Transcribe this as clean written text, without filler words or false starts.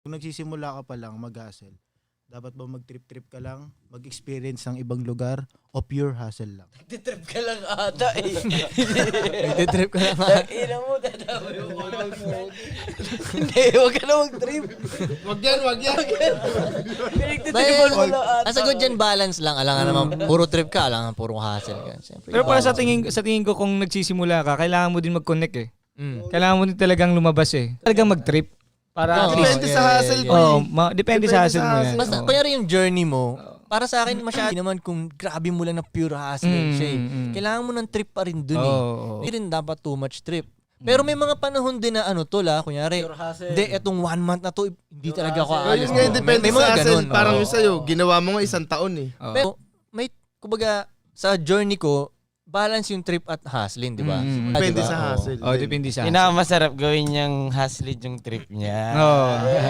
Kung nagsisimula ka pa lang mag-hustle, dapat ba mag-trip-trip ka lang, mag-experience ng ibang lugar, o pure hustle lang? Nagtitrip ka lang ata eh. Nagtitrip ka lang ata. Ina mo, dadami mo. Hindi, huwag ka na mag-trip. Wag yan. Pinagtitripan mo lang ata. Ang sagot dyan, balance lang. Alangan naman, puro trip ka, alangan puro hustle ka. Siyempre, Pero para sa balance. tingin ko kung nagsisimula ka, kailangan mo din mag-connect eh. Kailangan Kailangan mo din talagang lumabas eh. Talagang mag-trip. Para at least, Depende sa hustle ko oh, depende sa hustle mo yan. Basta, kunyari yung journey mo, para sa akin, masyado naman kung grabe mo lang na pure hustle siya eh. Kailangan mo ng trip pa rin dun eh. Hindi rin dapat too much trip. Pero may mga panahon din na kunyari, hindi, etong 1 month na to, hindi talaga ako aalis. Yun nga, depende May sa mga hustle. ganun. Parang Oo. yung sa'yo, ginawa mo nga 1 taon eh. Pero may, kumbaga, sa journey ko, balance yung trip at hustling, di ba? Depende Diba? sa Oo. hustle. Oh, depende sa hustle. Pinakamasarap gawin niyang hustle yung trip niya. Oh.